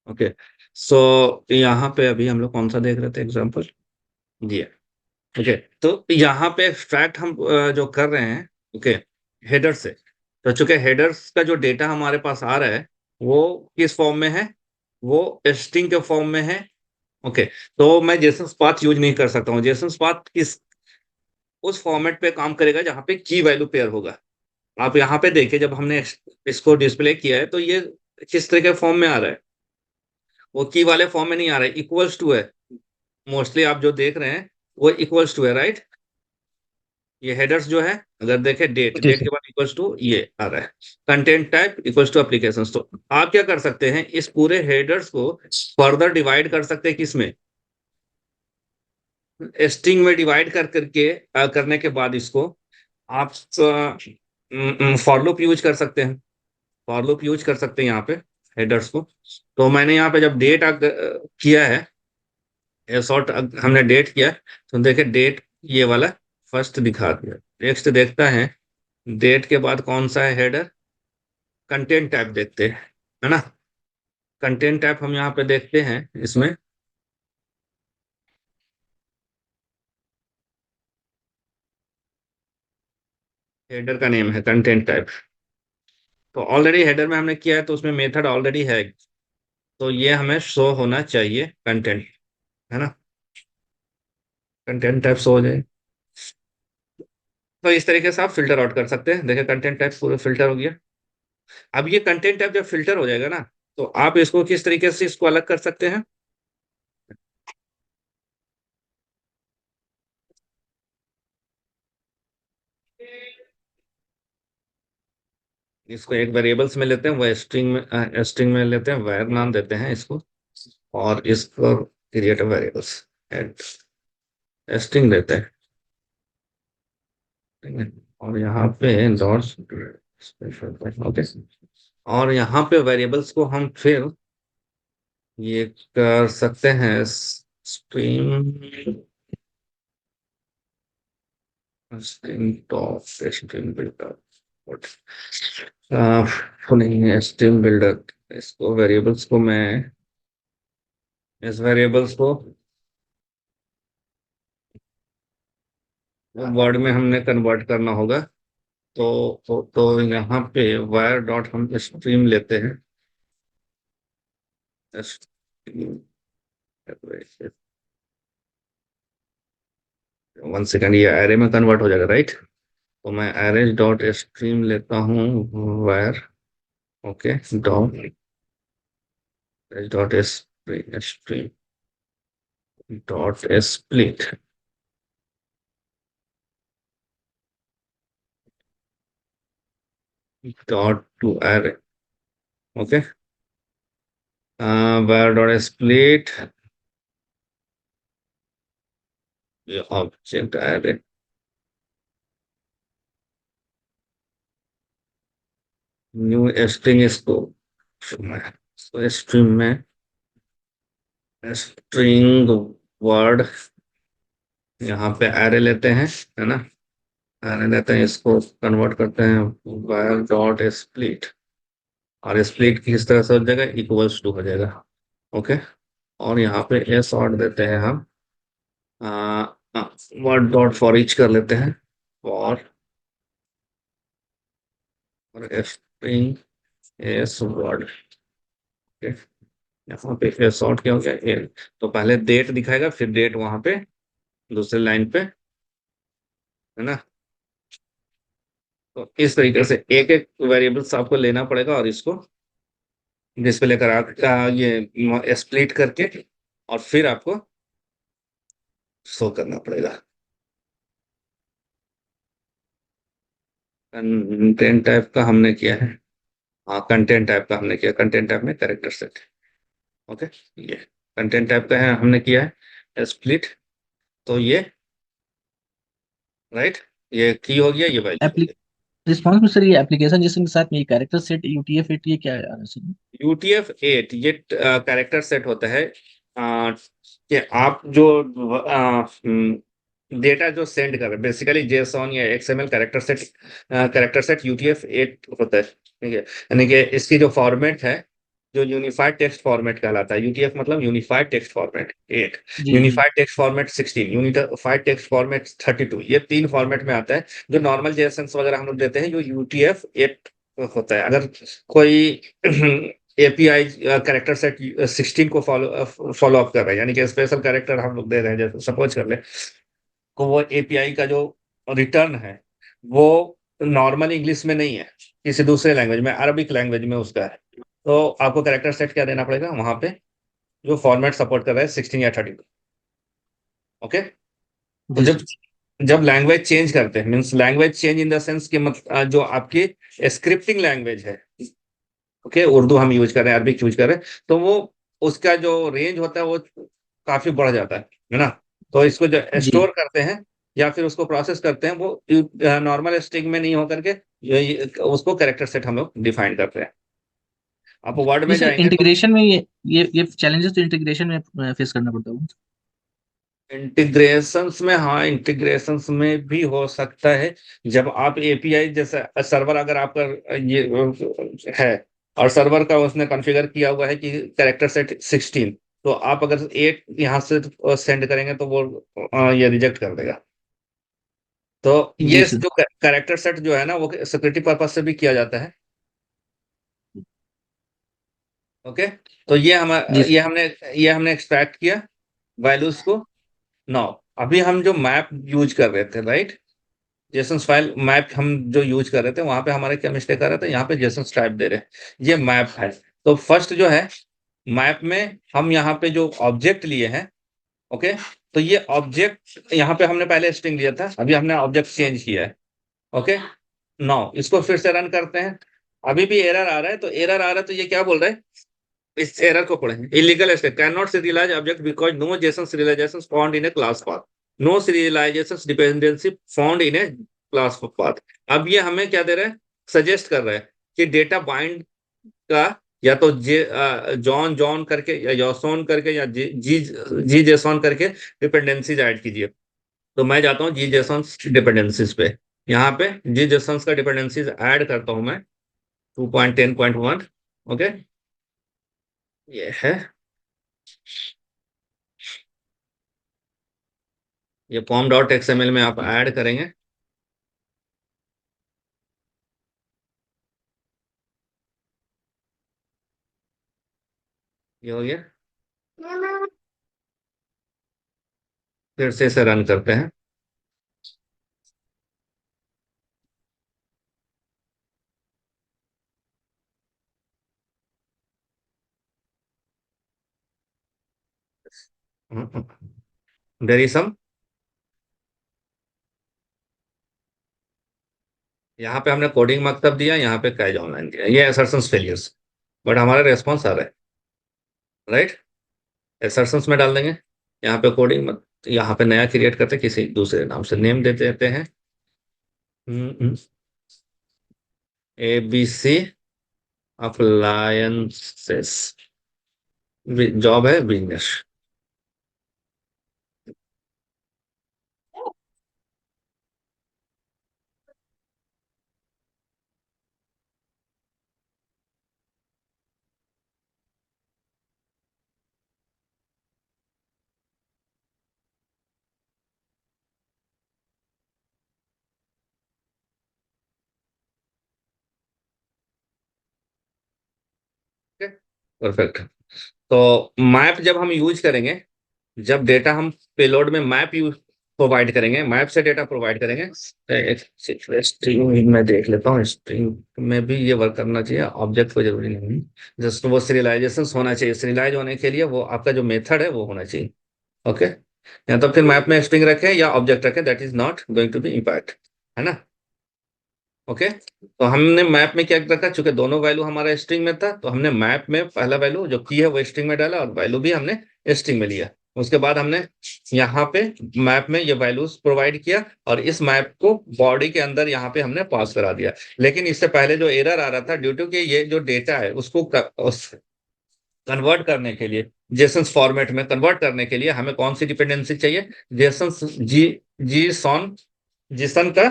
Okay, सो यहाँ पे अभी हम लोग कौन सा देख रहे थे एग्जाम्पल, जी। ओके, तो यहाँ पे एक्सट्रैक्ट हम जो कर रहे हैं, ओके, हेडर से। तो चूंकि हेडर्स का जो डेटा हमारे पास आ रहा है वो किस फॉर्म में है, वो स्ट्रिंग के फॉर्म में है। ओके, तो मैं जेसन पाथ यूज नहीं कर सकता हूँ। जेसन पाथ किस उस फॉर्मेट पे काम करेगा जहाँ पे की वैल्यू पेयर होगा। आप यहाँ पे देखिए, जब हमने इसको डिस्प्ले किया है तो ये किस तरह के फॉर्म में आ रहा है, वो की वाले फॉर्म में नहीं आ रहा है, इक्वल्स टू है। मोस्टली आप जो देख रहे हैं वो इक्वल्स टू है, राइट। ये हेडर्स जो है, अगर देखें डेट, जी डेट सर। के बाद इक्वल्स टू ये आ रहा है। Content type equals to applications. तो आप क्या कर सकते हैं, इस पूरे हेडर्स को फर्दर डिवाइड कर सकते हैं किसमें, स्ट्रिंग में डिवाइड कर करके करने के बाद इसको आप फॉर लूप यूज कर सकते हैं। फॉर लूप यूज कर सकते हैं यहाँ पे हेडर्स को। तो मैंने यहाँ पे जब डेट किया है, शॉर्ट हमने डेट किया है, तो देखे डेट ये वाला फर्स्ट दिखा दिया। नेक्स्ट देखता है, डेट के बाद कौन सा है हेडर, कंटेंट टाइप देखते हैं, है ना। कंटेंट टाइप हम यहाँ पे देखते हैं, इसमें हेडर का नेम है कंटेंट टाइप। तो ऑलरेडी हेडर में हमने किया है तो उसमें मेथड ऑलरेडी है, तो ये हमें शो होना चाहिए कंटेंट, है ना। कंटेंट टाइप शो हो जाए, तो इस तरीके से आप फिल्टर आउट कर सकते हैं। देखिए कंटेंट टाइप पूरा फिल्टर हो गया। अब ये कंटेंट टाइप जब फिल्टर हो जाएगा ना, तो आप इसको किस तरीके से इसको अलग कर सकते हैं। इसको एक वेरिएबल्स में लेते हैं, वह स्ट्रिंग में लेते हैं, वैर नाम देते हैं इसको, और इसको क्रिएट वेरिएबल्स एंड स्ट्रिंग देते हैं, ठीक है? और यहाँ पे डॉट स्पेशल, ओके। और यहाँ पे वेरिएबल्स को हम फिर ये कर सकते हैं, string, string top, string builder, नहीं है स्ट्रिंग बिल्डर। इसको वेरिएबल्स को मैं, इस वेरिएबल्स को वर्ड में हमने कन्वर्ट करना होगा। तो यहाँ पे वायर डॉट हम स्ट्रीम लेते हैं, वन सेकंड, ये एरे में कन्वर्ट हो जाएगा, राइट। तो मैं एरे डॉट स्ट्रीम लेता हूँ, wire, okay, dot dot stream dot split dot to array, okay, wire dot split object array, new string इसको स्ट्रिंग में स्ट्रिंग वर्ड, यहाँ पे एरे लेते हैं, है ना। एरे लेते हैं, इसको कन्वर्ट करते हैं वायर डॉट स्प्लिट, और स्प्लिट किस तरह से हो जाएगा, इक्वल्स टू हो जाएगा, ओके। और यहाँ पे एस और देते हैं हम, वर्ड डॉट फॉर ईच कर लेते हैं, फॉर और स्ट्रिंग एस वर्ड, यहाँ पे फिर शॉर्ट क्या हो गया ए। तो पहले डेट दिखाएगा, फिर डेट वहां पे दूसरे लाइन पे, है ना। तो इस तरीके से एक एक वेरिएबल्स आपको लेना पड़ेगा और इसको डिस्प्ले करा ये स्प्लिट करके, और फिर आपको शो करना पड़ेगा। कंटेंट टाइप का हमने किया है, हाँ कंटेंट टाइप का हमने किया, कंटेंट टाइप में कैरेक्टर सेट, ओके। ये कंटेंट टाइप का है, हमने किया है स्प्लिट, तो ये राइट, ये की हो गया, ये वैल्यू हो एप्ली रिस्पॉन्स में सर, ये एप्लीकेशन जिसके साथ में ये कैरेक्टर सेट यूटीएफ एट ये क्या है सर? गया। UTF-8 ये कैरेक्टर सेट होता है, कि आप जो डेटा जो सेंड कर रहे हैं बेसिकली जेसॉन या एक्सएमएल कैरेक्टर सेट यूटीएफ-8 होता है, ठीक है। यानी कि इसकी जो फॉर्मेट है, जो यूनिफाइड टेक्स्ट फॉर्मेट कहलाता है, यूटीएफ मतलब यूनिफाइड टेक्स्ट फॉर्मेट 8, जी जी। Unified text format 16, unified text format 32, ये 3 फॉर्मेट में आता है। जो नॉर्मल जेएसएन्स वगैरह हम लोग देते हैं, जो यूटीएफ-8 होता है। अगर कोई एपीआई कैरेक्टर सेट 16 को फॉलो अप कर रहा है, यानी कि स्पेशल कैरेक्टर हम लोग दे रहे हैं, जैसे सपोज कर ले, को वो एपीआई का जो रिटर्न है, वो नॉर्मल इंग्लिश में नहीं है, किसी दूसरे लैंग्वेज में, अरबिक लैंग्वेज में उसका है। तो आपको कैरेक्टर सेट क्या देना पड़ेगा वहां पे, जो फॉर्मेट सपोर्ट कर रहा है 16 या 32। ओके। तो जी जब सर। जब लैंग्वेज चेंज करते हैं, means language change in the sense कि जो आपकी स्क्रिप्टिंग लैंग्वेज है, ओके, उर्दू हम यूज कर रहे हैं, अरबिक यूज कर रहे हैं, तो वो उसका जो रेंज होता है वो काफी बढ़ जाता है ना। तो इसको जो जी स्टोर करते हैं या फिर उसको प्रोसेस करते हैं, वो नॉर्मल स्ट्रिंग में नहीं होकर के उसको कैरेक्टर सेट हम लोग डिफाइन करते हैं। आप वर्ड जी में सर, जाएंगे तो इंटीग्रेशन में ये चैलेंजेस तो इंटीग्रेशन में फेस करना पड़ता है। इंटीग्रेशंस में, हाँ इंटीग्रेशंस में भी हो सकता है। जब आप एपीआई जैसा सर्वर अगर आपका ये है, और सर्वर का उसने कॉन्फ़िगर किया हुआ है कि कैरेक्टर सेट 16, तो आप अगर 8 यहाँ से सेंड करेंगे तो वो ये रिजेक्ट कर देगा। तो जी ये सर। जो कैरेक्टर सेट जो है ना, वो सिक्योरिटी पर्पज से भी किया जाता है। ओके। तो जी ये सर। हमने ये हमने एक्सट्रैक्ट किया वैल्यूज को। नाउ अभी हम जो मैप यूज कर रहे थे, राइट, जेसन फाइल मैप हम जो यूज कर रहे थे, वहां पे हमारे क्या मिस्टेक आ रहा था, यहाँ पे जेसन टाइप दे रहे हैं, ये मैप है। तो फर्स्ट जो है, मैप में हम यहाँ पे जो ऑब्जेक्ट लिए हैं, ओके, तो ये ऑब्जेक्ट यहाँ पे हमने पहले स्ट्रिंग लिया था, अभी हमने ऑब्जेक्ट चेंज किया है। ओके। नाउ इसको फिर से रन करते हैं। अभी भी एरर आ रहा है, तो एरर आ रहा है तो ये क्या बोल रहा है, इस एरर को पढ़ें। Illegal state can not serialize object because no JSON serialization found in a class path, no serialization dependency found in a class path. अब ये हमें क्या दे रहा है, सजेस्ट कर रहा है कि डेटा बाइंड का, या तो जॉन जॉन करके या योसोन करके या जी जी जी जेसॉन करके डिपेंडेंसीज ऐड कीजिए। तो मैं जाता हूँ जी जेसॉन डिपेंडेंसीज पे, यहाँ पे जी जेसॉन का डिपेंडेंसीज ऐड करता हूँ मैं 2.10.1। ओके, ये है, ये पॉम डॉट एक्सएमएल में आप ऐड करेंगे। ये हो गया। फिर से इसे रन करते हैं। देयर इज सम, यहाँ पे हमने कोडिंग मकतब दिया, यहाँ पे कैच ऑनलाइन दिया, ये असर्शंस फेलियर्स, बट हमारा रेस्पॉन्स आ रहा है, राइट। असर्शंस में डाल देंगे, यहाँ पे कोडिंग मत, यहाँ पे नया क्रिएट करते हैं, किसी दूसरे नाम से नेम दे देते हैं, ABC अप्लायंसेस, जॉब है बिजनेस। परफेक्ट। तो मैप जब हम यूज करेंगे, जब डेटा हम पेलोड में मैप यूज प्रोवाइड करेंगे, मैप से डेटा प्रोवाइड करेंगे, एक स्ट्रिंग में देख लेता हूँ, स्ट्रिंग में भी ये वर्क करना चाहिए, ऑब्जेक्ट को जरूरी नहीं, जस्ट वो सीरियलाइजेशन होना चाहिए, सीरियलाइज होने के लिए वो आपका जो मेथड है वो होना चाहिए। ओके। या तो फिर मैप में स्ट्रिंग रखें या ऑब्जेक्ट रखें, that is not going to be impact, है ना। ओके। तो हमने मैप में क्या रखा, चूंकि दोनों वैल्यू हमारा स्ट्रिंग में था, तो हमने मैप में पहला वैल्यू जो की है वो स्ट्रिंग में डाला, और वैल्यू भी हमने स्ट्रिंग में लिया। उसके बाद हमने यहाँ पे मैप में ये वैल्यूज प्रोवाइड किया, और इस मैप को बॉडी के अंदर यहाँ पे हमने पास करा दिया। लेकिन इससे पहले जो एरर आ रहा था, ड्यू टू कि ये जो डेटा है उसको कन्वर्ट करने के लिए, जेसन्स फॉर्मेट में कन्वर्ट करने के लिए हमें कौन सी डिपेंडेंसी चाहिए? जेसन्स जी जीसॉन जीसन का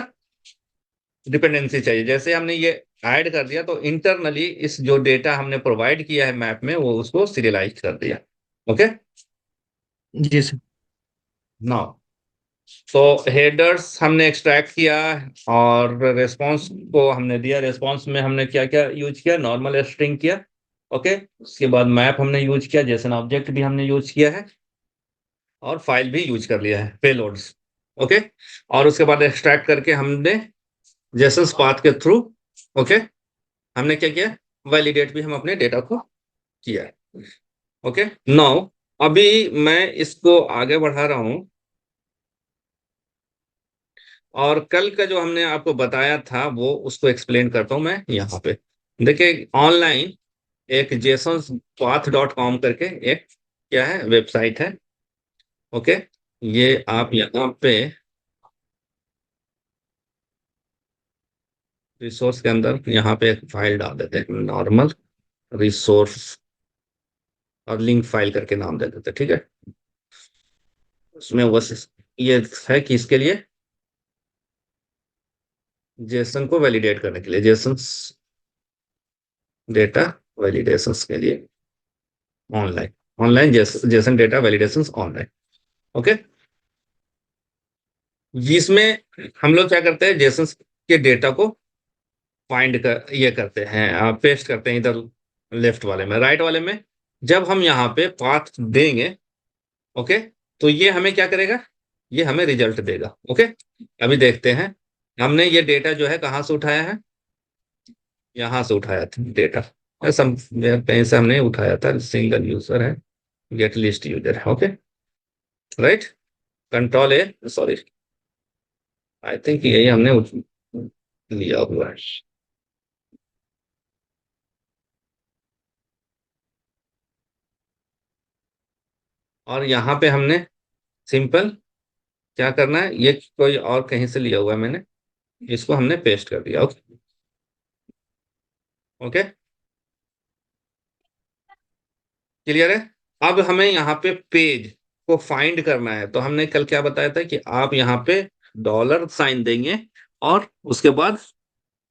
डिपेंडेंसी चाहिए। जैसे हमने ये ऐड कर दिया तो इंटरनली इस जो डेटा हमने प्रोवाइड किया है मैप में वो उसको सीरियलाइज कर दिया। ओके, जी सर। नाउ तो हेडर्स हमने एक्सट्रैक्ट किया और रेस्पॉन्स को हमने दिया। रेस्पॉन्स में हमने क्या क्या यूज किया? नॉर्मल स्ट्रिंग किया। ओके, उसके बाद मैप हमने यूज किया, जेसन ऑब्जेक्ट भी हमने यूज किया है और फाइल भी यूज कर लिया है, पेलोड्स। ओके, और उसके बाद एक्सट्रैक्ट करके हमने जेसन पाथ के थ्रू, ओके, हमने क्या किया? वैलिडेट भी हम अपने डेटा को किया है। ओके, नाउ अभी मैं इसको आगे बढ़ा रहा हूं और कल का जो हमने आपको बताया था वो उसको एक्सप्लेन करता हूं मैं यहाँ पे। देखिए, ऑनलाइन एक जेसन पाथ डॉट कॉम करके एक क्या है, वेबसाइट है। ओके, ये आप यहाँ पे रिसोर्स के अंदर यहाँ पे एक फाइल डाल देते हैं, नॉर्मल रिसोर्स, और लिंक फाइल करके नाम दे देते हैं, ठीक है। उसमें बस ये है कि इसके लिए जेसन को वैलिडेट करने के लिए, जेसन डेटा वैलिडेशन के लिए online, online Jason data validation online. Okay, जिसमें हम लोग क्या करते हैं, जेसन के डेटा को फाइंड कर ये करते हैं, पेस्ट करते हैं इधर लेफ्ट वाले में, राइट वाले में। जब हम यहाँ पे पाथ देंगे, ओके, तो ये हमें क्या करेगा? ये हमें रिजल्ट देगा। ओके, अभी देखते हैं। हमने ये डेटा जो है कहाँ से उठाया है? यहाँ से उठाया था डेटा, सम कहीं से हमने उठाया था। सिंगल यूजर है, गेट लिस्ट यूजर है। Okay, right, control A, sorry, I think यही हमने लिया हुआ है। और यहाँ पे हमने सिंपल क्या करना है, ये कोई और कहीं से लिया हुआ है मैंने, इसको हमने पेस्ट कर दिया। ओके, ओके, क्लियर है। अब हमें यहाँ पे पेज को फाइंड करना है, तो हमने कल क्या बताया था कि आप यहाँ पे डॉलर साइन देंगे और उसके बाद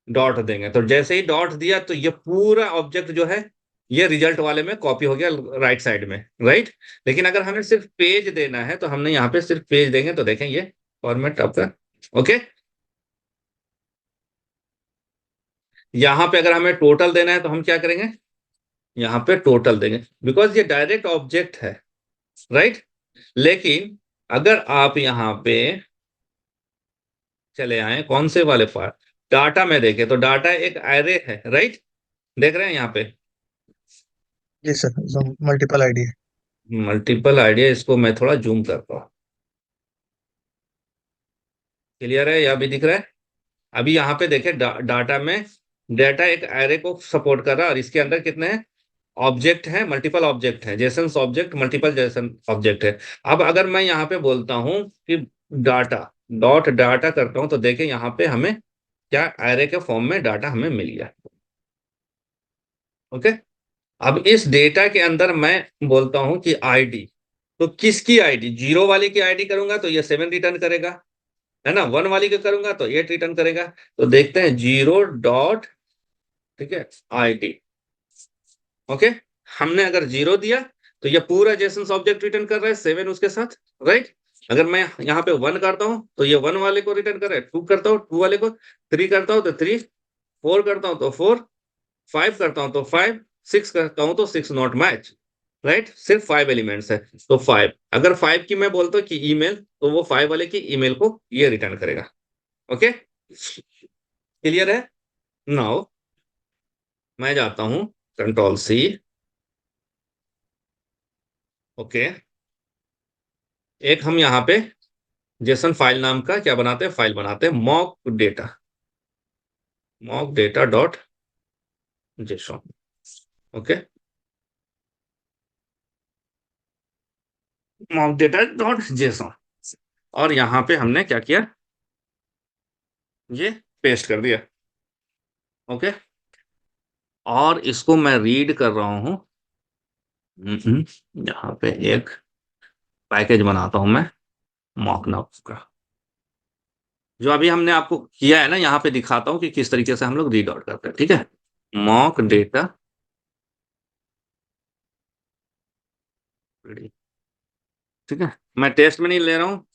डॉट देंगे। तो जैसे ही डॉट दिया तो ये पूरा ऑब्जेक्ट जो है ये रिजल्ट वाले में कॉपी हो गया राइट साइड में, राइट। लेकिन अगर हमें सिर्फ पेज देना है तो हमने यहाँ पे सिर्फ पेज देंगे, तो देखें ये फॉर्मेट आपका। ओके, यहाँ पे अगर हमें टोटल देना है तो हम क्या करेंगे? यहाँ पे टोटल देंगे, बिकॉज ये डायरेक्ट ऑब्जेक्ट है, राइट। लेकिन अगर आप यहाँ पे चले आए कौन से वाले पार्ट, डाटा में देखें, तो डाटा एक एरे है, राइट। देख रहे हैं यहाँ पे जी सर, मल्टीपल आईडी है। मल्टीपल आइडिया, इसको मैं थोड़ा जूम करता हूँ। क्लियर है, या भी दिख रहा है? अभी यहाँ पे देखें डाटा में, डाटा एक एरे को सपोर्ट कर रहा है और इसके अंदर कितने हैं? ऑब्जेक्ट है, मल्टीपल ऑब्जेक्ट है, Jason object, multiple Jason object है। अब अगर मैं यहाँ पे बोलता हूँ कि डाटा डॉट डाटा करता हूँ, तो देखें यहाँ पे हमें क्या एरे के फॉर्म में डाटा हमें मिल गया। ओके, अब इस डेटा के अंदर मैं बोलता हूं कि आईडी, तो किसकी आईडी? जीरो वाले की आईडी करूंगा तो ये 7 रिटर्न करेगा, है ना। वन वाली की करूंगा तो 8 रिटर्न करेगा। तो देखते हैं, जीरो डॉट, ठीक है, आईडी। ओके, हमने अगर जीरो दिया तो ये पूरा जेसन ऑब्जेक्ट रिटर्न कर रहा है, 7 उसके साथ, राइट। अगर मैं यहाँ पे 1 करता हूँ तो ये 1 वाले को रिटर्न कर रहा है, 2 करता हूँ 2 वाले को, 3 करता हूँ तो 3, 4 करता हूँ तो 4, 5 करता हूं तो 5, 6 करता हूं तो 6 नॉट मैच, राइट। सिर्फ 5 एलिमेंट्स है तो 5। अगर 5 की मैं बोलता हूँ कि ईमेल, तो वो 5 वाले की ईमेल को ये रिटर्न करेगा। ओके, क्लियर है। नाउ मैं जाता हूं कंट्रोल सी। ओके, एक हम यहाँ पे जेसन फाइल नाम का क्या बनाते हैं, फाइल बनाते हैं, mock data, mock data dot JSON. Okay, mock data dot JSON, और यहाँ पे हमने क्या किया, ये पेस्ट कर दिया। ओके, और इसको मैं रीड कर रहा हूं, यहाँ पे एक पैकेज बनाता हूँ मैं मॉकनअप का, जो अभी हमने आपको किया है ना, यहाँ पे दिखाता हूँ कि किस तरीके से हम लोग रीड आउट करते हैं, ठीक है। मॉक डेटा, ठीक है। मैं टेस्ट में नहीं ले रहा हूँ,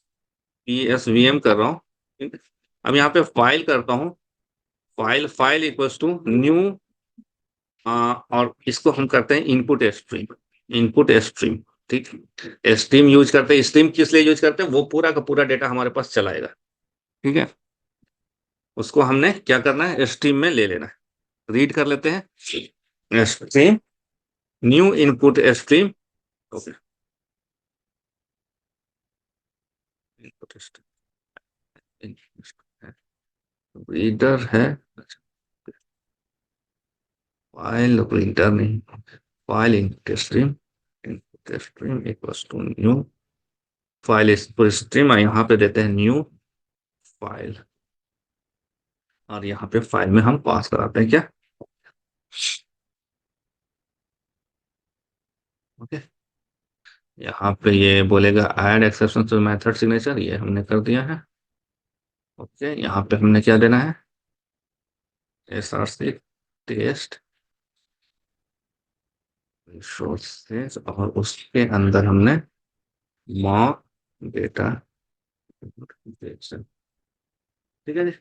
PSVM कर रहा हूँ, ठीक है। अब यहाँ पे फाइल करता हूँ, file file equals to new, और इसको हम करते हैं इनपुट स्ट्रीम, इनपुट स्ट्रीम, ठीक। स्ट्रीम यूज करते हैं, स्ट्रीम किस लिए यूज करते हैं, वो पूरा का पूरा डेटा हमारे पास चलाएगा, ठीक है। उसको हमने क्या करना है, स्ट्रीम में ले लेना है, रीड कर लेते हैं stream, new input stream, okay. Input stream reader है, फाइल रीडर नहीं, file input stream, input stream equals to new file input stream, और यहाँ पे देते हैं न्यू फाइल, और यहाँ पे फाइल में हम पास कराते हैं क्या, ओके। यहाँ पे ये बोलेगा add exception to method signature, ये हमने कर दिया है, ओके। यहाँ पे हमने क्या देना है, SRC टेस्ट रिसोर्सेज, और उसके अंदर हमने मॉक डेटा, ठीक है जी।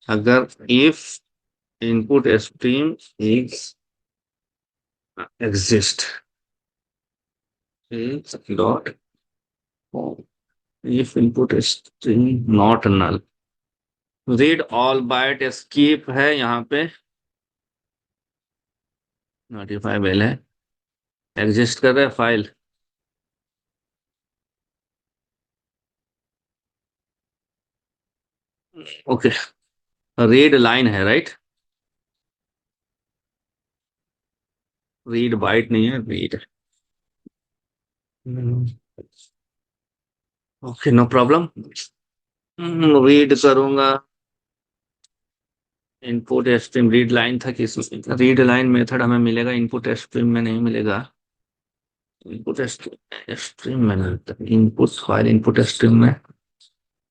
अगर if input stream is exist, is dot, if input stream not null, read all byte skip है यहाँ पे, नोटिफाई बेल है, एग्जिस्ट कर रहा है फाइल, ओके। रीड लाइन है, राइट, रीड बाइट नहीं है, read, okay, no problem. Read करूंगा, इनपुट स्ट्रीम रीड लाइन था कि रीड लाइन मेथड हमें मिलेगा, इनपुट स्ट्रीम में नहीं मिलेगा, इनपुट स्ट्रीम में मिलता है, इनपुट फाइल इनपुट स्ट्रीम में,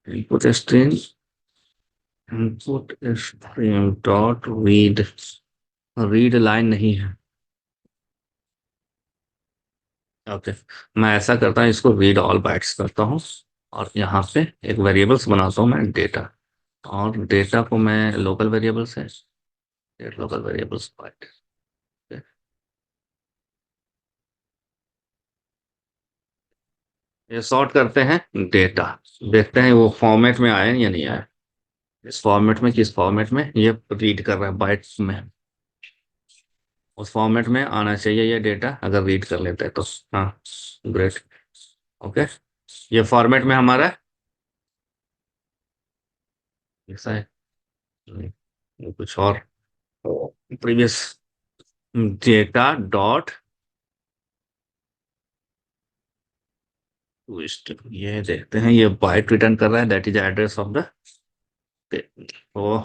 input stream, input stream dot read, read line नहीं है, ओके। मैं ऐसा करता हूँ, इसको रीड ऑल बाइट्स करता हूँ, और यहाँ पे एक वेरिएबल्स बनाता हूँ मैं डेटा, और डेटा को मैं लोकल वेरिएबल्स है, लोकल वेरिएबल्स बाइट, ये सॉर्ट करते हैं डेटा, देखते हैं वो फॉर्मेट में आया या नहीं आया, इस फॉर्मेट में, किस फॉर्मेट में ये रीड कर रहा है बाइट्स में, उस फॉर्मेट में आना चाहिए ये डेटा, अगर रीड कर लेते हैं तो, हाँ, ग्रेट, ओके। ये फॉर्मेट में हमारा ऐसा है, ये कुछ और, प्रीवियस डेटा डॉट ट्विस्ट, ये देखते हैं ये बाइट रिटर्न कर रहा है, that is address of the, तो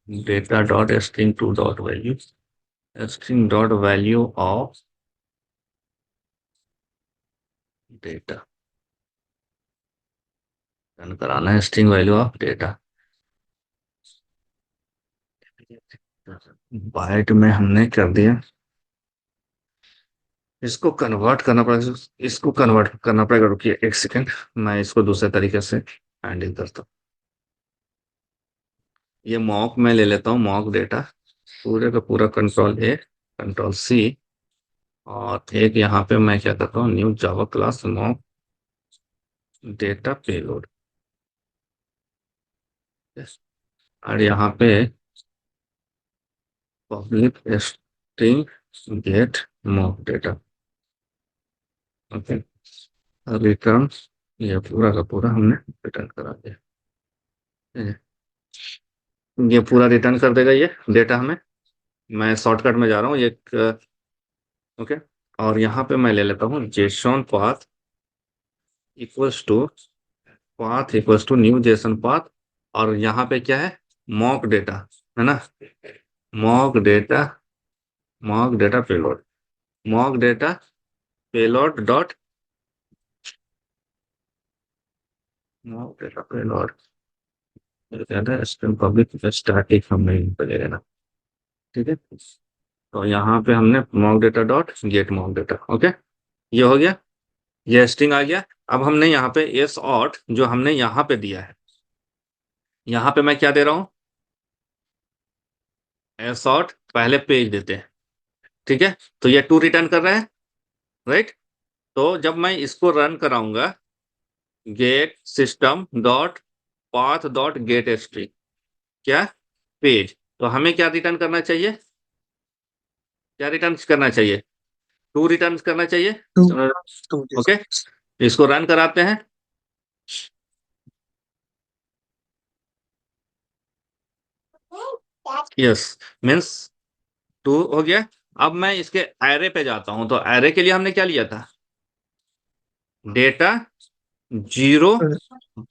data dot string to dot value, string dot value of data, run कराना है string value of data, byte में हमने कर दिया, इसको कन्वर्ट करना पड़ेगा, इसको कन्वर्ट करना पड़ेगा, रुकिए एक सेकेंड, मैं इसको दूसरे तरीके से हैंडल करता हूँ। ये मॉक में ले लेता हूँ, मॉक डेटा, पूरे का पूरा कंट्रोल कंट्रोल C, और एक यहाँ पे मैं क्या करता हूँ, new Java class mock data payload, और यहाँ पे public string get mock data, okay, return, ये पूरा का पूरा हमने रिटर्न करा दिया, ठीक है। ये पूरा रिटर्न कर देगा ये डेटा हमें, मैं शॉर्टकट में जा रहा हूँ एक, ओके। और यहाँ पे मैं ले लेता हूँ JSON path equals to, path equals to new JSON path, और यहाँ पे क्या है, मॉक डेटा, है ना, mock data, mock data payload, mock data payload dot mock data payload public static हमने ले लेना। ठीक है, तो यहाँ पे हमने mock data dot get mock data. Okay, ये हो गया, ये स्ट्रिंग आ गया। अब हमने यहाँ पे एस ऑट जो हमने यहाँ पे दिया है, यहाँ पे मैं क्या दे रहा हूँ, एस ऑट पहले पेज देते हैं। ठीक है, तो ये टू रिटर्न कर रहा है, राइट। तो जब मैं इसको रन कराऊंगा, get system dot path dot get string क्या पेज, तो हमें क्या रिटर्न करना चाहिए, क्या रिटर्न करना चाहिए, टू रिटर्न करना चाहिए। टू टू ओके, इसको रन कराते हैं। यस, मीन्स टू हो गया। अब मैं इसके एरे पे जाता हूं, तो एरे के लिए हमने क्या लिया था, data zero,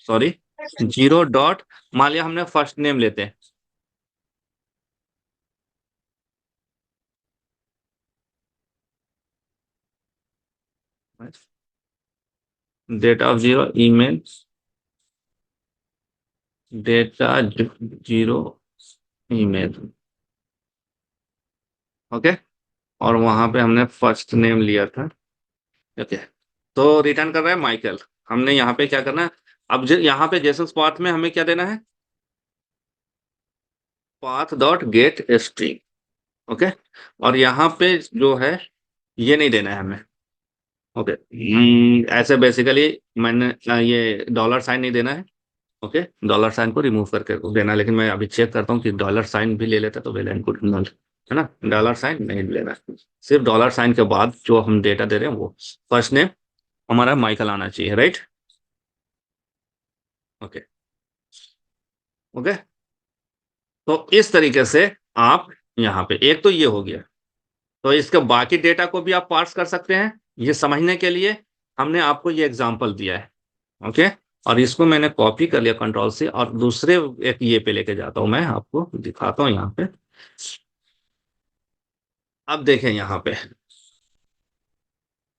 sorry, zero dot, मान लिया हमने फर्स्ट नेम लेते हैं, data of zero email, data zero email. Okay, और वहां पे हमने फर्स्ट नेम लिया था। ओके, तो रिटर्न कर रहा है माइकल। हमने यहाँ पे क्या करना है, अब यहाँ पे जेसस पाथ में हमें क्या देना है, path dot get string. Okay, और यहाँ पे जो है ये नहीं देना है हमें। ओके, ऐसे बेसिकली मैंने ये डॉलर साइन नहीं देना है। ओके, डॉलर साइन को रिमूव करके देना, लेकिन मैं अभी चेक करता हूँ कि डॉलर साइन भी ले लेता तो वेल एंड गुड, है ना। डॉलर साइन नहीं लेना, सिर्फ डॉलर साइन के बाद जो हम डेटा दे रहे हैं वो फर्स्ट नेम हमारा माइकल आना चाहिए, राइट। ओके, ओके, तो इस तरीके से आप यहाँ पे, एक तो ये हो गया, तो इसके बाकी डेटा को भी आप पार्स कर सकते हैं। ये समझने के लिए हमने आपको ये एग्जांपल दिया है। ओके, और इसको मैंने कॉपी कर लिया कंट्रोल से, और दूसरे एक ये पे लेके जाता हूं, मैं आपको दिखाता हूं यहाँ पे। अब देखें यहाँ पे,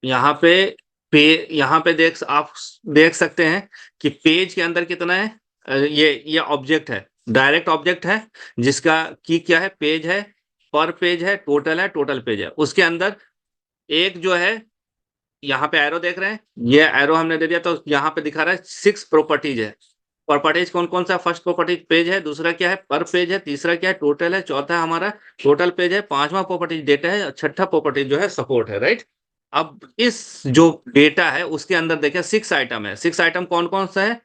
यहाँ पे पे यहाँ पे आप देख सकते हैं कि पेज के अंदर कितना है। ये ऑब्जेक्ट है, डायरेक्ट ऑब्जेक्ट है, जिसका की क्या है, पेज है, पर पेज है, टोटल पेज है। उसके अंदर एक जो है, यहाँ पे एरो देख रहे हैं, ये एरो हमने दे दिया, तो यहाँ पे दिखा रहा है 6 प्रॉपर्टीज है। प्रॉपर्टीज कौन कौन सा, फर्स्ट प्रॉपर्टीज पेज है, दूसरा क्या है पर पेज है, तीसरा क्या है टोटल है, चौथा हमारा टोटल पेज है, पांचवा प्रॉपर्टीज डेटा है, छठा प्रॉपर्टीज जो है सपोर्ट है, राइट। अब इस जो डेटा है उसके अंदर देखिए 6 आइटम है। 6 आइटम कौन कौन सा है,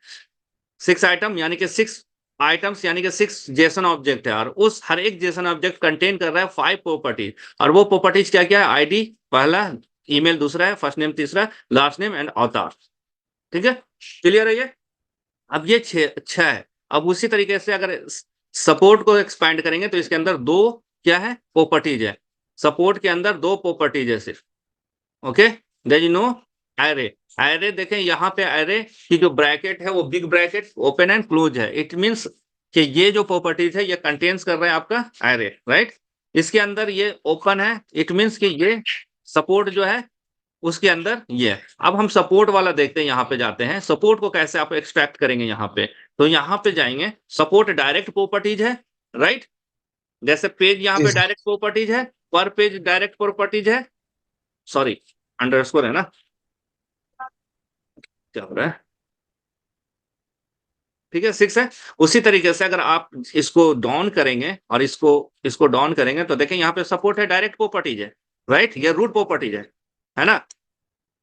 6 आइटम यानी कि 6 आइटम्स यानी कि 6 जेसन ऑब्जेक्ट है, और उस हर एक जेसन ऑब्जेक्ट कंटेन कर रहा है 5 प्रॉपर्टीज। और वो प्रॉपर्टीज क्या क्या है, आईडी पहला, ईमेल दूसरा है, फर्स्ट नेम तीसरा, लास्ट नेम एंड अवतार। ठीक है, क्लियर है ये। अब ये छह है। अब उसी तरीके से अगर सपोर्ट को एक्सपैंड करेंगे तो इसके अंदर दो क्या है, प्रॉपर्टीज है। सपोर्ट के अंदर दो प्रॉपर्टीज है सिर्फ। Okay, there is no array. Array देखें यहाँ पे, एरे की जो ब्रैकेट है वो big bracket open and close है। इट मींस कि ये जो प्रॉपर्टीज है ये कंटेन्स कर रहा है आपका एरे, राइट। इसके अंदर ये ओपन है, इट मींस कि ये सपोर्ट जो है उसके अंदर ये है। अब हम सपोर्ट वाला देखते हैं, यहाँ पे जाते हैं, सपोर्ट को कैसे आप एक्सट्रैक्ट करेंगे यहाँ पे। तो यहाँ पे जाएंगे, सपोर्ट डायरेक्ट प्रॉपर्टीज है, राइट। जैसे पेज यहाँ जी पे सर। डायरेक्ट प्रॉपर्टीज है, पर पेज डायरेक्ट प्रॉपर्टीज है, सॉरी अंडरस्कोर है ना, क्या हो रहा है, ठीक है 6 है। उसी तरीके से अगर आप इसको डाउन करेंगे और इसको इसको डाउन करेंगे तो देखें यहाँ पे सपोर्ट है, डायरेक्ट प्रॉपर्टीज है, राइट, ये रूट प्रॉपर्टीज है ना।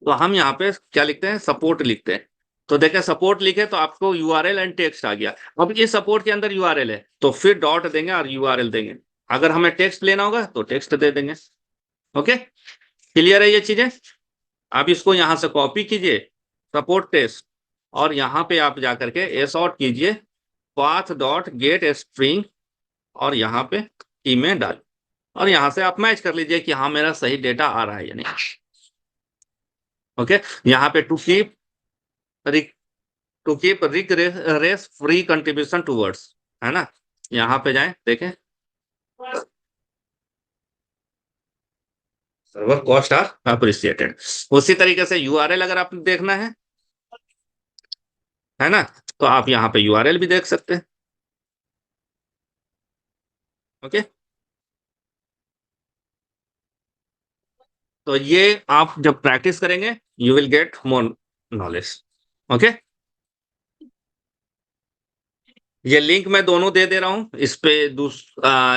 तो हम यहाँ पे क्या लिखते हैं, सपोर्ट लिखते हैं। तो देखें सपोर्ट लिखे तो आपको यूआरएल एंड टेक्स्ट आ गया। अब इस सपोर्ट के अंदर यूआरएल है तो फिर डॉट देंगे और यूआरएल देंगे। अगर हमें टेक्स्ट लेना होगा तो टेक्स्ट दे देंगे। ओके, क्लियर है ये चीजें। आप इसको यहां से कॉपी कीजिए, सपोर्ट टेस्ट, और यहाँ पे आप जाकर के एस आउट कीजिए, पाथ डॉट गेट स्ट्रिंग, और यहाँ पे ईमेल डाल, और यहाँ से आप मैच कर लीजिए कि हाँ मेरा सही डेटा आ रहा है या नहीं। ओके, यहाँ पे to keep rick race free contribution towards, है ना। यहाँ पे जाएं देखें, सर्वर कॉस्ट आर अप्रिसिएटेड। उसी तरीके से यूआरएल अगर आपको देखना है ना, तो आप यहाँ पे यूआरएल भी देख सकते हैं। ओके, तो ये आप जब प्रैक्टिस करेंगे you will get more knowledge. Okay, ये लिंक मैं दोनों दे दे रहा हूँ इस पे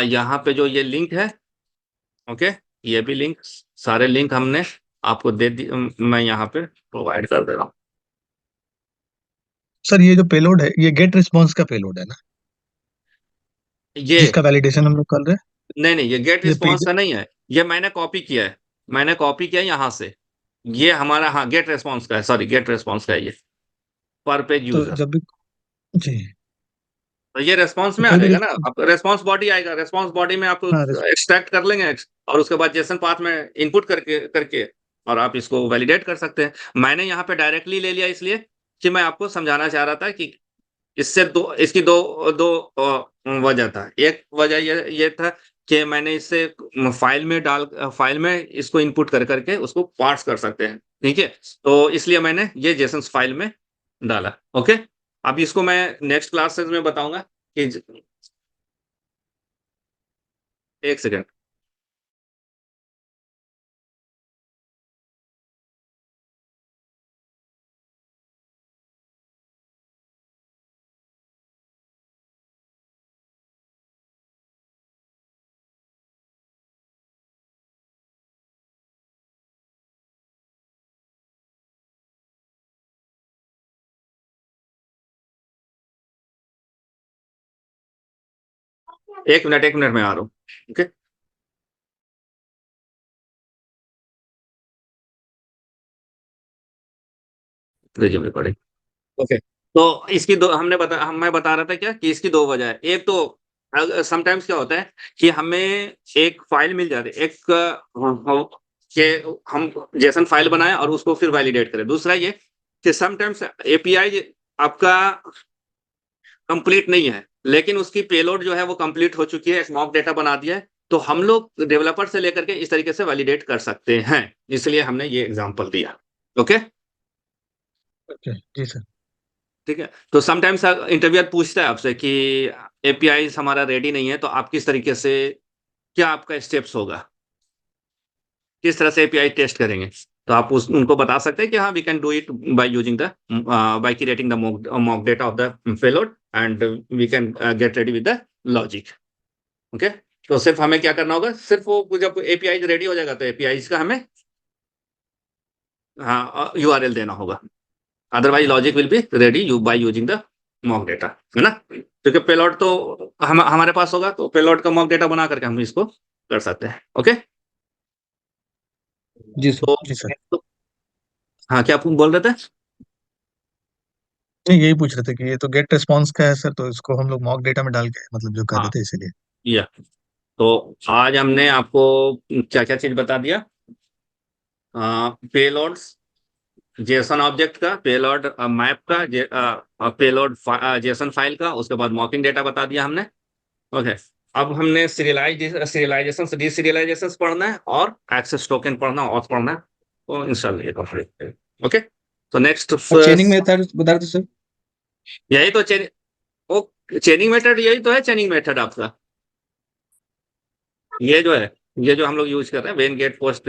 यहाँ पे जो ये लिंक है। ओके, ये भी लिंक, सारे लिंक हमने आपको दे दी, मैं यहाँ पे प्रोवाइड कर दे रहा हूँ। सर ये जो पेलोड है ये गेट रिस्पॉन्स का पेलोड है ना, ये जिसका वैलिडेशन हम लोग कर रहे नहीं, ये गेट हैं, ये रिस्पॉन्स पेज। का नहीं है, ये मैंने कॉपी किया है, मैंने कॉपी किया है यहाँ से। ये हमारा, हाँ, गेट रेस्पॉन्स का है, सॉरी, गेट रेस्पॉन्स का है ये, पर पेज तो यूजर। जब भी जी, तो ये रेस्पॉन्स तो में आ कोई भी जाएगा ना, आप रेस्पॉन्स बॉडी आएगा, रेस्पॉन्स बॉडी में आप हाँ एक्सट्रैक्ट कर लेंगे, और उसके बाद जेसन पाथ में इनपुट करके करके और आप इसको वैलिडेट कर सकते हैं। मैंने यहाँ पे डायरेक्टली ले लिया इसलिए कि मैं आपको समझाना चाह रहा था कि इससे इसकी दो दो वजह था। एक वजह ये था कि मैंने इससे फाइल में इसको इनपुट कर करके उसको पार्स कर सकते हैं, ठीक है, तो इसलिए मैंने ये जेसन फाइल में डाला। ओके, अब इसको मैं नेक्स्ट क्लासेस में बताऊंगा कि एक सेकेंड। एक मिनट में आ रहा हूँ। Okay, resume recording. ओके, तो इसकी दो हमने मैं बता रहा था क्या कि इसकी दो वजह है। एक तो समटाइम्स क्या होता है कि हमें एक फाइल मिल जाती है, एक कि हम जेसन फाइल बनाए और उसको फिर वैलिडेट करें। दूसरा ये कि समटाइम्स एपीआई आपका कंप्लीट नहीं है, लेकिन उसकी पेलोड जो है वो कंप्लीट हो चुकी है, एक मॉक डेटा बना दिया है, तो हम लोग डेवलपर से लेकर के इस तरीके से वैलिडेट कर सकते हैं, इसलिए हमने ये एग्जांपल दिया। ओके, ओके जी सर। ठीक है, तो समटाइम्स इंटरव्यूअर पूछता है आपसे कि एपीआई हमारा रेडी नहीं है, तो आप किस तरीके से, क्या आपका स्टेप्स होगा, किस तरह से एपीआई टेस्ट करेंगे, तो आप उनको बता सकते हैं कि हाँ, we can do it by using the by creating the mock data of the payload and we can get ready with the logic. Okay, तो सिर्फ हमें क्या करना होगा, सिर्फ वो जब एपीआई रेडी हो जाएगा तो एपीआई का हमें हाँ यूआरएल देना होगा, otherwise logic will be ready you bye using the mock data, है ना, क्योंकि पेलोड तो हमारे पास होगा, तो पेलोड का मॉक डेटा बना करके हम इसको कर सकते हैं। ओके, जी सर। तो, जी सर, तो हाँ, क्या आप बोल रहे थे? नहीं यही पूछ रहे थे कि ये तो गेट रिस्पॉन्स का है सर, तो इसको हम लोग मॉक डेटा में डाल के मतलब जो कर हाँ, रहे थे इसीलिए। या तो आज हमने आपको क्या क्या चीज बता दिया, पेलोड्स, जेसन ऑब्जेक्ट का, पेलोड मैप का, पेलोड जेसन फाइल का, उसके बाद मॉकिंग डेटा बता दिया हमने। ओके, अब हमने सीरियलाइजेशन डीसीरियलाइजेशन पढ़ना है और एक्सेस टोकन पढ़ना और पढ़ना है, तो इंशाल्लाह ये कंप्लीट करेंगे। ओके, तो नेक्स्ट और चेनिंग मेथड बता रहे थे सर। यही तो ओ चेनिंग मेथड, यही तो है चेनिंग मेथड आपका, ये जो है, ये जो हम लोग यूज कर रहे हैं, वेन गेट पोस्ट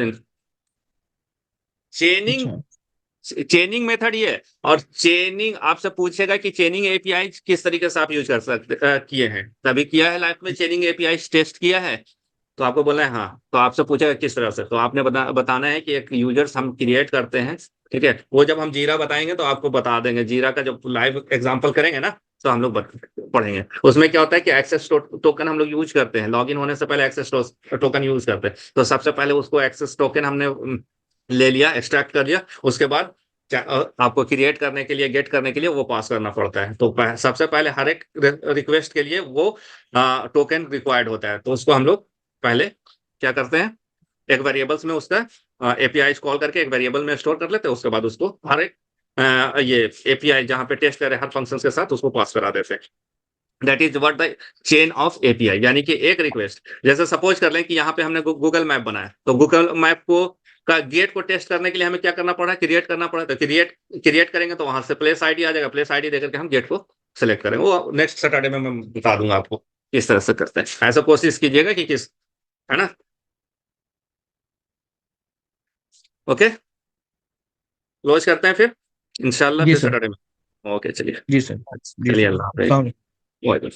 चेनिंग, अच्छा। चेनिंग मेथड ये है। और चेनिंग आपसे पूछेगा कि चेनिंग एपीआई किस तरीके से आप यूज कर सकते किए हैं, कभी किया है लाइफ में चेनिंग एपीआई टेस्ट किया है, तो आपको बोलना है हाँ, तो आपसे पूछेगा किस तरह से, तो आपने बताना है कि एक यूजर्स हम क्रिएट करते हैं, ठीक है, वो जब हम जीरा बताएंगे तो आपको बता देंगे, जीरा का जब लाइव एग्जांपल करेंगे ना, तो हम लोग पढ़ेंगे उसमें क्या होता है कि एक्सेस टोकन हम लोग यूज करते हैं, लॉगिन होने से पहले एक्सेस टोकन यूज करते हैं, तो सबसे पहले उसको एक्सेस टोकन हमने ले लिया, एक्सट्रैक्ट कर लिया, उसके बाद आपको क्रिएट करने के लिए, गेट करने के लिए वो पास करना पड़ता है, तो सबसे पहले हर एक रिक्वेस्ट के लिए वो टोकन रिक्वायर्ड होता है, तो उसको हम लोग पहले क्या करते हैं, एक वेरिएबल्स में उसका एपीआई कॉल करके एक वेरिएबल में स्टोर कर लेते हैं, उसके बाद उसको हर एक ये एपीआई जहां पे टेस्ट करे हर फंक्शन के साथ उसको पास करा देते हैं। That is what the chain of API, यानी कि एक रिक्वेस्ट, जैसे सपोज कर लें कि यहाँ पे हमने गूगल मैप बनाया, तो गूगल मैप को का गेट को टेस्ट करने के लिए हमें क्या करना पड़ा, क्रिएट करना पड़ा। तो क्रिएट करेंगे तो वहां से प्लेस आईडी आ जाएगा, प्लेस आईडी देकर के हम गेट को सेलेक्ट करेंगे। वो नेक्स्ट सैटरडे में मैं बता दूंगा आपको किस तरह से करते हैं। ऐसा कोशिश कीजिएगा कि किस, है ना। ओके, क्लोज करते हैं फिर इंशाल्लाह जी फिर सर। सैटरडे में। ओके चलिए, जी सर। जी चलिए सर। अल्लाह हाफिज़। अस्सलाम वालेकुम। वालेकुम।